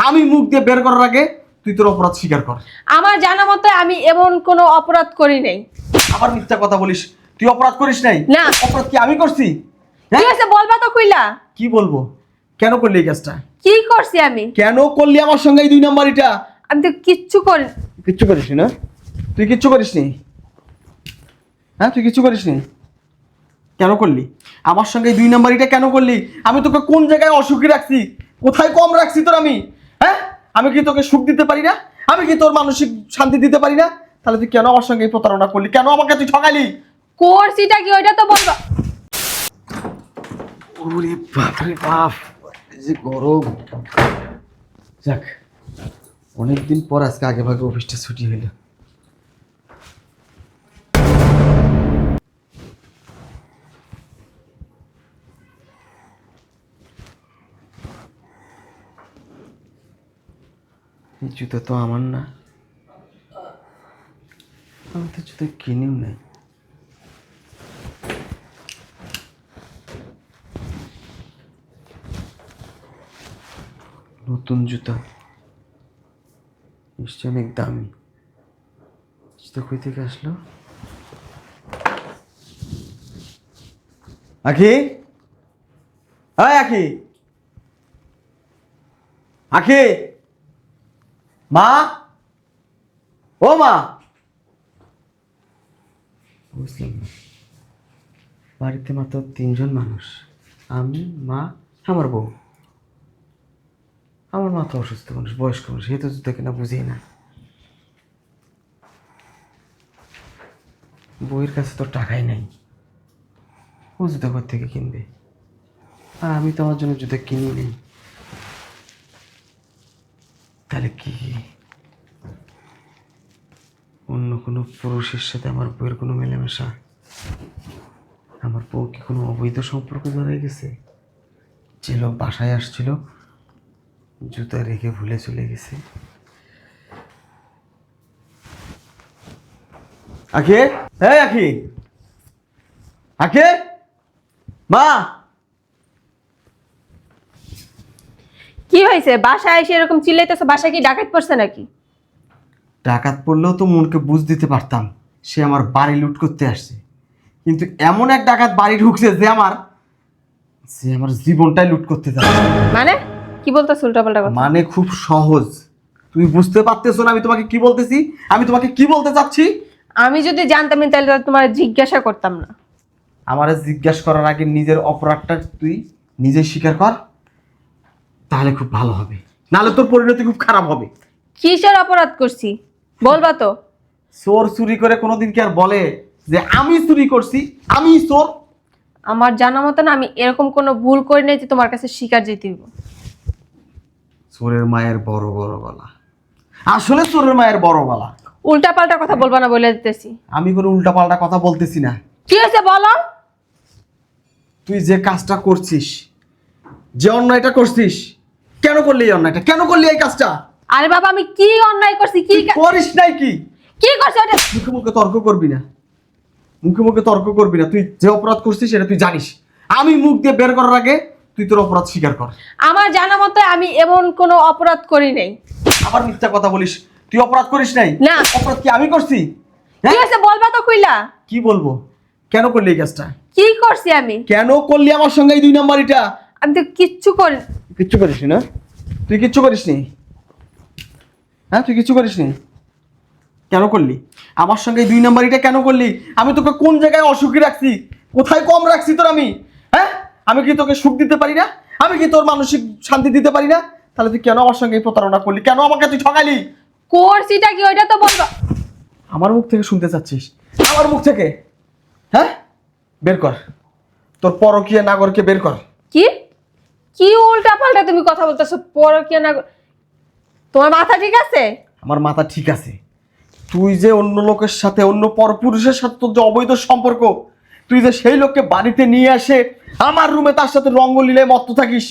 আমি মুখ দিয়ে বের করার আগে তুই তোর অপরাধ স্বীকার কর। আমার জানা মতে আমি এমন কোনো অপরাধ করি নাই। আবার মিথ্যা কথা বলিস, তুই অপরাধ করিস নাই? না। অপরাধ কি আমি করছি? কি হয়েছে বলবা তো কইলা? কি বলবো? কেন করলি এই কাজটা? কি করছি আমি? কেন করলি আমার সঙ্গে এই 2 নাম্বারিটা? আমি তো কিচ্ছু করি। কিচ্ছু করিসনি না? তুই কিচ্ছু করিসনি? হ্যাঁ, তুই কিচ্ছু করিসনি? কেন করলি আমার সঙ্গে এই 2 নাম্বারিটা? কেন করলি? আমি তোকে কোন জায়গায় অসুখী রাখছি? কোথায় কম রাখছি তোর আমি? হ্যাঁ, আমি কি তোকে সুখ দিতে পারি না? আমি কি তোর মানসিক শান্তি দিতে পারি না? তাহলে তুই কেন আমার সঙ্গে এই প্রতারণা করলি? কেন আমাকে তুই ঠকালি? করছিটা কি ওইটা তো বলবা। ওরে বাপ রে বাপ, এই যে গরম। যাক, অনেকদিন পর আজকে আগে ভাগে অফিসটা ছুটি হইল। এই জুতো তো আমার না, আমি তো জুতো কিনেও নাই। নতুন জুতা, নিশ্চয় অনেক দামি। জুতো কই থেকে আসলো? আখি, হ্যাঁ আখি, আখি, মা, ও মা। বুঝলাম না, বাড়িতে মাত্র 3 জন মানুষ, আমি, মা, আমার বউ। আমার মা তো অসুস্থ মানুষ, বয়স্ক মানুষ, সে তো জুতো কেনা বুঝি না। বউয়ের কাছে তো টাকাই নাই, ও জুতো ঘর থেকে কিনবে, আর আমি তো আমার জন্য জুতো কিনি নেই। তাহলে কি অন্য কোনো পুরুষের সাথে আমার বউয়ের কোনো মেলামেশা? আমার বউ কি কোনো অবৈধ সম্পর্ক জড়াই গেছে? যে লোক বাসায় আসছিল জুতা রেখে ভুলে চলে গেছে। আখি, হ্যাঁ আখি, আখি, মা। কি হয়েছে? বাসায় এসে এরকম চিল্লাইতেছে? বাসায় কি ডাকাত পড়ছে নাকি? ডাকাত পড়লেও তো মনকে বুঝ দিতে পারতাম, সে আমার বাড়ি লুট করতে আসছে। কিন্তু এমন এক ডাকাত বাড়ি ঢুকছে যে আমার জীবনটাই লুট করতে যাচ্ছে। মানে কি বলতেছ উল্টাপাল্টা কথা? মানে খুব সহজ, তুমি বুঝতে পারতেছো না আমি তোমাকে কি বলতেছি? আমি তোমাকে কি বলতে চাচ্ছি? আমি যদি জানতাম তাহলে তো তোমার জিজ্ঞাসা করতাম না। আমারে জিজ্ঞাসা করার আগে নিজের অপরাধটা তুই নিজে স্বীকার কর, তাহলে খুব ভালো হবে, নাহলে তোর পরিণতি খুব খারাপ হবে। কিসের অপরাধ করছি বলবা তো? চোর চুরি করে কোনোদিন কি আর বলে যে আমি চুরি করছি, আমি চোর? আমার জানা মতো না আমি এরকম কোনো ভুল করি নাই যে তোমার কাছে স্বীকার যেতে হইব। চোরের মায়ের বড় বড় গলা, আসলে চোরের মায়ের বড় গলা। উল্টাপাল্টা কথা বলবা না বলে দিতেছি। আমি কোনো উল্টাপাল্টা কথা বলতেছি না। কি হয়েছে বলো? তুই যে কাজটা করছিস, যে অন্যায়টা করছিস, কেন করলি এই অন্যায়টা? কেন করলি এই কাজটা? আরে বাবা আমি কি অন্যায় করছি? কি তুই করিস নাই কি? কি করছি ওটা? মুখে মুখে তর্ক করবি না, মুখে মুখে তর্ক করবি না। তুই যে অপরাধ করছিস সেটা তুই জানিস। আমি মুখ দিয়ে বের করার আগে তুই তোর অপরাধ স্বীকার কর। আমার জানা মতে আমি এমন কোনো অপরাধ করি নাই। আবার মিথ্যা কথা বলিস, তুই অপরাধ করিস নাই? না। অপরাধ কি আমি করছি? কি হয়েছে বলবা তো কইলা? কি বলবো? কেন করলি এই কাজটা? কি করছি আমি? কেন করলি আমার সঙ্গে এই 2 নাম্বারিটা? আমি তো কিচ্ছু করি। কিচ্ছু করিসনি না? তুই কিচ্ছু করিসনি? হ্যাঁ, তুই কিচ্ছু করিসনি? কেন করলি আমার সঙ্গে এই 2 নাম্বারিটা? কেন করলি? আমি তোকে কোন জায়গায় অসুখী রাখছি? কোথায় কম রাখছি তোর আমি? হ্যাঁ, আমি কি তোকে সুখ দিতে পারি না? আমি কি তোর মানসিক শান্তি দিতে পারি না? তাহলে তুই কেন আমার সঙ্গে এই প্রতারণা করলি? কেন আমাকে তুই ঠকালি? করছিটা কি ওইটা তো বলবা। আমার মুখ থেকে শুনতে চাচ্ছিস? আমার মুখ থেকে? হ্যাঁ, বের কর তোর পরকীয়া নাগরকে, বের কর। কি কি উল্টাপাল্টা তুমি কথা বলতেছো? পরকীয়া না? তোমার মাথা ঠিক আছে? আমার মাথা ঠিক আছে। তুই যে অন্য লোকের সাথে, অন্য পরপুরুষের সাথে তোর যে অবৈধ সম্পর্ক, তুই যে সেই লোককে বাড়িতে নিয়ে আসে আমার রুমে তার সাথে রঙ্গলীলায় মত্ত থাকিস,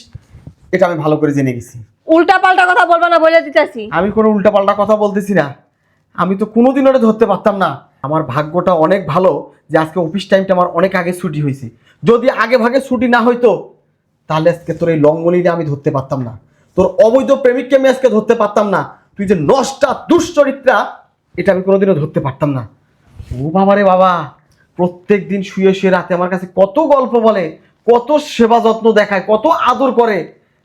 এটা আমি ভালো করে জেনে গেছি। উল্টাপাল্টা কথা বলবা না বলে দিতেছি। আমি কোনো উল্টাপাল্টা কথা বলতেছি না। আমি তো কোনোদিন ওটা ধরতে পারতাম না। আমার ভাগ্যটা অনেক ভালো যে আজকে অফিস টাইমটা আমার অনেক আগে ছুটি হয়েছে। যদি আগে ভাগে ছুটি না হইতো তাহলে আজকে তোর এই লঙ্গলিটা আমি ধরতে পারতাম না। তোর অবৈধ প্রেমিককে আমি আজকে ধরতে পারতাম না, তুই যে নষ্টা দুশ্চরিত্রা এটা আমি কোনোদিনও ধরতে পারতাম না। ও বাবা রে বাবা, প্রত্যেক দিন শুয়ে শুয়ে রাতে আমার কাছে কত গল্প বলে, কত সেবা যত্ন দেখায়, কত আদর করে।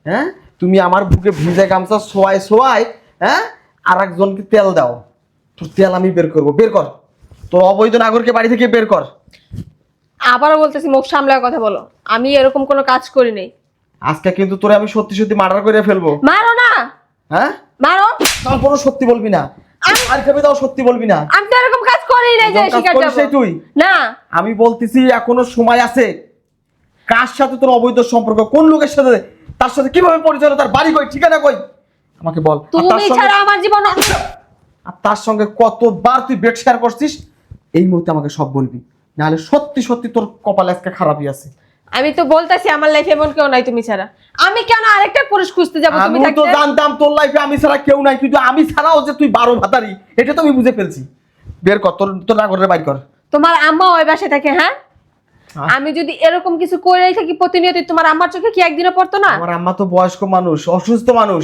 হ্যাঁ, তুমি আমার বুকে ভিজে গামছা শোয়ায় শোয়ায়, হ্যাঁ, আর একজনকে তেল দাও। তোর তেল আমি বের করবো, বের কর তোর অবৈধ নাগরকে বাড়ি থেকে বের কর। আবারও বলতেছি, মুখ সামলায় কথা বলো। আমি এরকম কোনো কাজ করি নাই। আজকে কিন্তু তোরে আমি সত্যি সত্যি মার্ডার করে ফেলবো। মারো না, হ্যাঁ, মারো। তারপরও সত্যি বলবি না, আর কবে তাও সত্যি বলবি না। আমি তো এরকম কাজ করি নাই যে এরকম কাজ শিকার করিস যাব নাই তুই? না। আমি বলতেছি এখনো সময় আছে। কার সাথে তোর অবৈধ সম্পর্ক, কোন লোকের সাথে, তার সাথে কিভাবে পরিচয় হলো, তার বাড়ি কই, ঠিকানা কই, আমাকে বল। আর তুমি ছাড়া আমার জীবন আর তার সঙ্গে কতবার তুই বেড শেয়ার করছিস, এই মুহূর্তে আমাকে সব বলবি, নাহলে সত্যি সত্যি তোর কপাল আজকে খারাপই আছে। আমি তো বলতেছি আমার লাইফে এমন কেউ নাই তুমি ছাড়া। আমি কেন আরেকটা পুরুষ খুঁজতে যাব তুমি আমি তো থাকতে? জানতাম তোর লাইফে আমি ছাড়া কেউ নাই, কিন্তু আমি ছাড়াও যে তুই 12 ভাতারি, এটা তো আমি বুঝে ফেলছি। বের কর তোর তোর নাগরের বাইর কর। তোমার আম্মা ওই বাসায় থাকে? হ্যাঁ, আমি যদি এরকম কিছু করেই থাকি প্রতিনিয়ত, তোমার আম্মার চোখে কি একদিনও পড়তো না? আমার আম্মা তো বয়স্ক মানুষ, অসুস্থ মানুষ,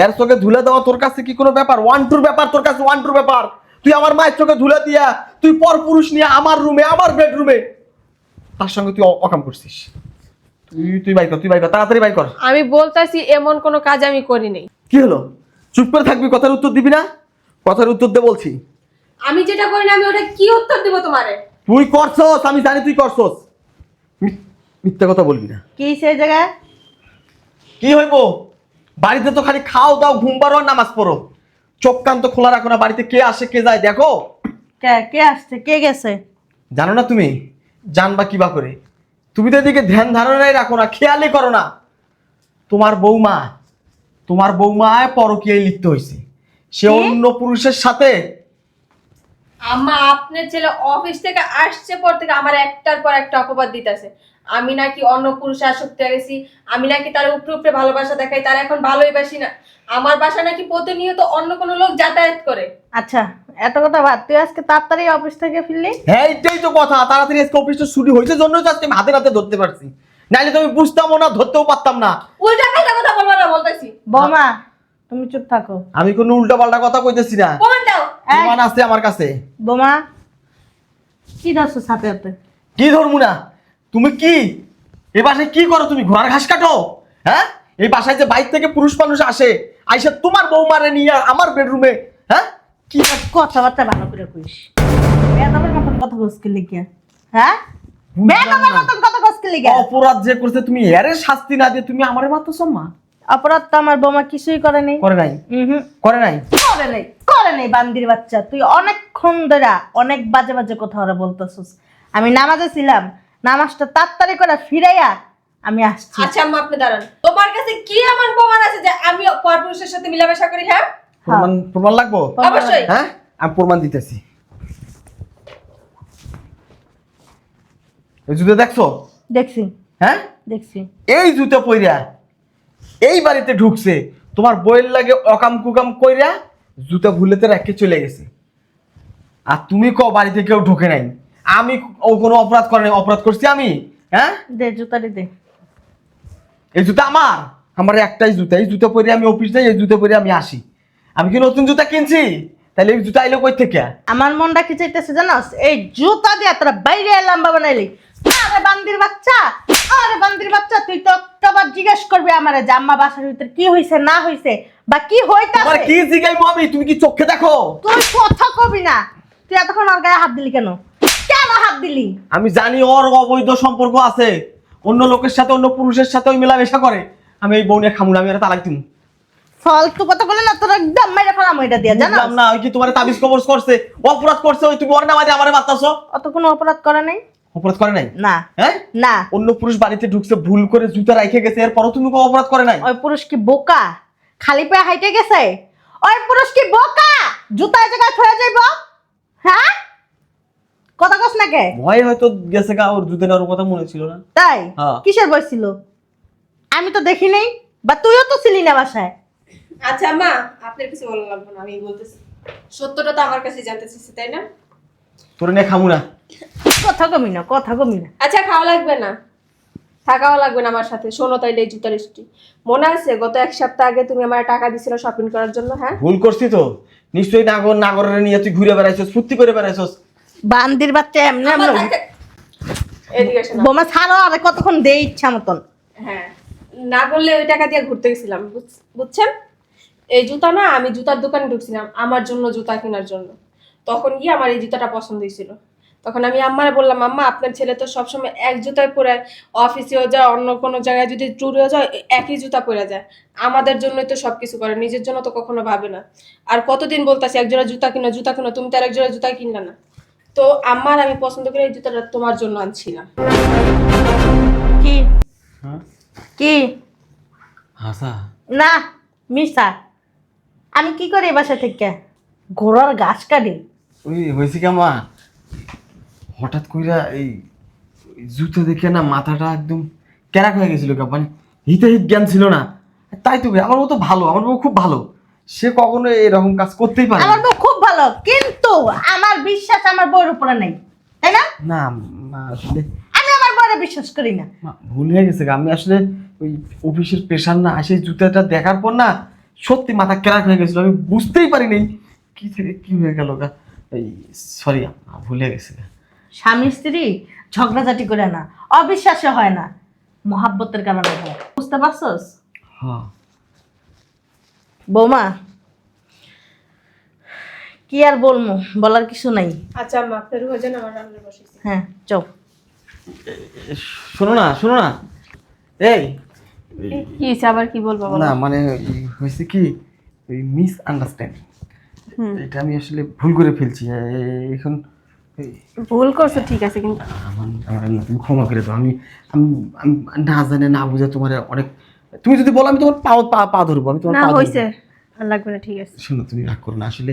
এর চোখে ধুলে দেওয়া তোর কাছে কি কোনো ব্যাপার? 1-2 ব্যাপার তোর কাছে, 1-2 ব্যাপার। তুই আমার মায়ের চোখে ধুলে দিয়া তুই পর পুরুষ নিয়ে আমার রুমে, আমার বেডরুমে, তার সঙ্গে তুই অকাম করছিস। তুই তুই বাইর কর, তুই বাইর কর, তাড়াতাড়ি বাইর কর। আমি বলতাছি এমন কোনো কাজ আমি করি নাই। কি হলো, চুপ করে থাকবি, কথার উত্তর দিবি না? কথার উত্তর দে বলছি। আমি যেটা করি না আমি ওটা কি উত্তর দিব তোমারে? তুই করছস, আমি জানি তুই করছস, মিথ্যা কথা বলবি না। কি সেই জায়গায়? কি হইব, বাড়িতে তো খালি খাও দাও, ঘুম পারো আর নামাজ পড়ো, চোখ কান তো খোলা রাখো না। বাড়িতে কে আসে কে যায় দেখো? কে কে আসছে, কে গেছে? জানো না তুমি? জানবা কিবা করে? তুমি তো এদিকে ধ্যান ধারণাই রাখো না, খেয়ালই করো না। তোমার বৌমা পরকীয়ায় লিপ্ত হয়েছে, সে অন্য পুরুষের সাথে। আম্মা, আপনার ছেলে অফিস থেকে আসছে পর থেকে আমার একটার পর একটা অপবাদ দিতেছে। আমি নাকি অন্য পুরুষে আসক্ত হয়ে গেছি, আমি নাকি তার উপরে উপরে ভালোবাসা দেখাই, তার এখন ভালোই বাসি না। আমার বাসা নাকি প্রতিনিয়ত অন্য কোনো লোক যাতায়াত করে। আচ্ছা, এত কথা ভাব, তুই আজকে তাড়াতাড়ি অফিস থেকে ফিরলি? হ্যাঁ, এটাই তো কথা, তাড়াতাড়ি আজকে অফিসটা ছুটি হয়েছে জন্য তো আজকে আমি হাতে হাতে ধরতে পারছি, নাইলে তো আমি বুঝতামও না, ধরতেও পারতাম না। উল্টা পাল্টা কথা বলবো না বলতেছি। বৌমা, তুমি চুপ থাকো। আমি কোনো উল্টা পাল্টা কথা কইতেছি না, প্রমাণ দাও। প্রমাণ আছে আমার কাছে। বৌমা, কি ধরছো সাথে হাতে? কি ধরবো না? তুমি কি এই বাসায় কি করো? তুমি ঘোড়ার ঘাস কাটো? হ্যাঁ, এই বাসায় যে বাইরে থেকে পুরুষ মানুষ আসে, আইসা তোমার বৌমারে নিয়ে আমার বেডরুমে, হ্যাঁ কি কথাবার্তা ভালো করে কইস। বেয়াদবের মতন কথা কইছিস লিখিয়া? হ্যাঁ, বেয়াদবের মতন কথা কইছিস লিখিয়া? অপরাধ যে করছে তুমি এর শাস্তি না দিয়ে তুমি আমারে মারতেছ? মা অপরাধ তো আমার বৌমা কিছুই করে নাই। করে নাই, হুম, করে নাই, করে নাই, করে নাই। বান্দির বাচ্চা, তুই অনেকক্ষণ ধরে অনেক বাজে বাজে কথা ওরা বলতেছিস। আমি নামাজে ছিলাম, নামাজটা তাড়াতাড়ি করে ফিরাইয়া আমি আসছি। আচ্ছা আম্মা, আপনি দাঁড়ান। তোমার কাছে কি এমন প্রমাণ আছে যে আমি পরপুরুষের সাথে মিলামেশা করি? হ্যাঁ, প্রমাণ লাগবো? অবশ্যই। হ্যাঁ, আমি প্রমাণ দিতেছি। এই জুতো দেখছো? দেখছি, হ্যাঁ, দেখছি। এই জুতো পইরা এই বাড়িতে ঢুকছে, তোমার বইয়ের লাগে অকাম কুকাম কইরা জুতা ভুলেতে রেখে চলে গেছে। আর তুমি বাড়িতে কেউ ঢুকে নাই, আমি ও কোনো অপরাধ করে নাই, অপরাধ করছি আমি? হ্যাঁ, দে জুতাটি দে। এই জুতা আমার একটাই জুতা, এই জুতা পরে আমি অফিস যাই, এই জুতা পরে আমি আসি। আমি কি নতুন জুতা কিনছি? তাহলে এই জুতা আইলো কই থেকে? আমার মনটা কি চাইতেছে জানাস? এই জুতা দিয়ে তোরা বাইরে লম্বা বানাইলি। আরে বান্দির বাচ্চা, আরে বান্দির বাচ্চা, তুই তো একটাবার জিজ্ঞেস করবি আমারে যে আম্মা বাসার ভিতরে কি হইছে না হইছে বা কি তোমার হইতাছে। কি জিগাইবো আমি? তুমি কি চোখে দেখো? তুই কথা কবি না। তুই এতক্ষণ আর গায়ে হাত দিলি কেন? কেন হাত দিলি? আমি জানি ওর অবৈধ সম্পর্ক আছে, অন্য লোকের সাথে, অন্য পুরুষের সাথে ওই মেলামেশা করে। আমি এই বউ নিয়ে খামু না, আমি এটা তালাক দিমু। ফালতু কথা বলে না, তোর একদম মেরে ফেলাম ওইটা দিয়ে, জানাস? বুঝলাম না, ওই কি তোমার তাবিজ কবজ করছে, অপরাধ করছে, ওই তুমি ওর নামাজে আমারে মারতাছো? অত কোনো অপরাধ করে নাই। অপরাধ করে নাই? না হ্যাঁ, না, অন্য পুরুষ বাড়িতে ঢুকছে, ভুল করে জুতা রাইখে গেছে, এরপরও তুমি কোনো অপরাধ করে নাই? ওই পুরুষ কি বোকা? খালি পায়ে হাইটে গেছে? ওই পুরুষ কি বোকা? জুতায় জায়গায় থয়ে যাইব? হ্যাঁ, কথা কস না কে? ভয় হয়তো গেছে গা, ওর জুতা নেওয়ার কথা মনে ছিল না। তাই? হ্যাঁ। কিসের বয়স ছিল? আমি তো দেখি নাই, বা তুইও তো ছিলি না বাসায়। আচ্ছা আম্মা, আপনার কিছু বলা লাগবে না, আমি বলতেছি। সত্যটা তো আমার কাছে জানতে চাইছি, তাই না? তোর নিয়ে খামু না। কথা কমি না, কথা কমি না। আচ্ছা, খাওয়া লাগবে না। থাকাও লাগবে না আমার সাথে। শোনো তাইলে এই জুতার স্ত্রী, মনে আছে গত 1 সপ্তাহ আগে তুমি আমার টাকা দিছিলে শপিং করার জন্য? হ্যাঁ, ভুল করছি তো নিশ্চয়ই। নাগরের নিয়ে তুই ঘুরে বেড়াইছস, ফুর্তি করে বেড়াইছস। বান্দির বাচ্চা এমনি আমার এমনি থাকতে- এদিকে এসো না। বোমা ছাড়ো, আরে কতক্ষণ দেই ইচ্ছা মতন। হ্যাঁ, না করলে ওই টাকা দিয়ে ঘুরতে গেছিলাম, বুঝছেন? এই জুতা না, আমি জুতার দোকানে ঢুকছিলাম আমার জন্য জুতা কেনার জন্য। তখন গিয়ে আমার এই জুতাটা পছন্দ হয়েছিল। তখন আমি আম্মারে বললাম, আম্মা আপনার ছেলে তো সবসময় এক জুতায় পরে অফিসেও যায়, অন্য কোনো জায়গায় যদি ট্যুরেও যায় একই জুতা পরে যায়। আমাদের জন্যই তো সবকিছু করে, নিজের জন্য তো কখনো ভাবে না। আর কতদিন বলতাছি একজোড়া জুতা কিনো জুতা কিনো, তুমি তো আর একজোড়া জুতা কিনলে না। তো আম্মার আমি পছন্দ করে এই জুতাটা তোমার জন্য আনছিলাম। কি হ্যাঁ কি হাসা না মিশা, আমি কি করি এই বাসা থেকে? ঘোড়ার ঘাস কাটি। ওই হয়েছে কি মা, হঠাৎ কইরা এই জুতো দেখে না মাথাটা একদম ক্যারাক হয়ে গেছিল। মানে হিতে হিত জ্ঞান ছিল না। তাই তো আমার বউ তো ভালো, আমার বউ খুব ভালো। সে কখনো এরকম কাজ করতেই পারে আমার বউ খুব ভালো, কিন্তু আমার বিশ্বাস আমার বউর উপরে নেই, তাই না? না। মা আসলে আমি আমার বউরে বিশ্বাস করি না। মা, ভুল হয়ে গেছে গা। আমি আসলে ওই অফিসের প্রেশার না, সেই জুতাটা দেখার পর না সত্যি মাথা ক্যারাক হয়ে গেছিল। আমি বুঝতেই পারিনি কি থেকে কি হয়ে গেল গা। এই সরি, ভুল হয়ে গেছে গা। স্বামী স্ত্রী ঝগড়াঝাটি করে না, অবিশ্বাসে হয় না, মহাব্বতের কারণে হয়। বুঝতে পারছস হ্যাঁ বৌমা? কি আর বলবো, বলার কিছু নাই। আচ্ছা আম্মা, আপনার রুহে যেন আমার রান্না বসেছি। হ্যাঁ চল। শোনো না, শোনো না। এই কি হয়েছে আবার, কি বলবো বলো? না মানে হয়েছে কি, ওই মিস আন্ডারস্ট্যান্ডিং, এটা আমি আসলে ভুল করে ফেলছি। এখন ভুল করছো ঠিক আছে, কিন্তু আমার তুমি ক্ষমা করে দাও। আমি আমি আমি না জানে না বুঝে তোমার অনেক, তুমি যদি বলো আমি তোমার পা ধরবো। আমি তোমার না পা ধরবো। হইছে, আর লাগবে না, ঠিক আছে। শোনো, তুমি রাগ করো না। আসলে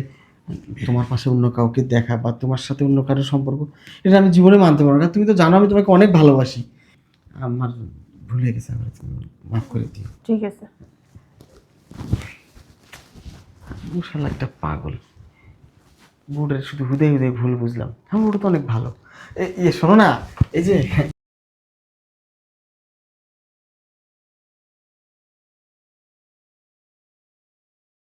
তোমার পাশে অন্য কাউকে দেখা বা তোমার সাথে অন্য কারোর সম্পর্ক, এটা আমি জীবনে মানতে পারবো না। তুমি তো জানো আমি তোমাকে অনেক ভালোবাসি। আমার ভুলে গেছে, আমার তুমি মাফ করে দিও। ঠিক আছে। শালা একটা পাগল বুড়ের শুধু হুদে হুদে ভুল বুঝলাম। আমার বুড়ো তো অনেক ভালো। শোনো না, এই যে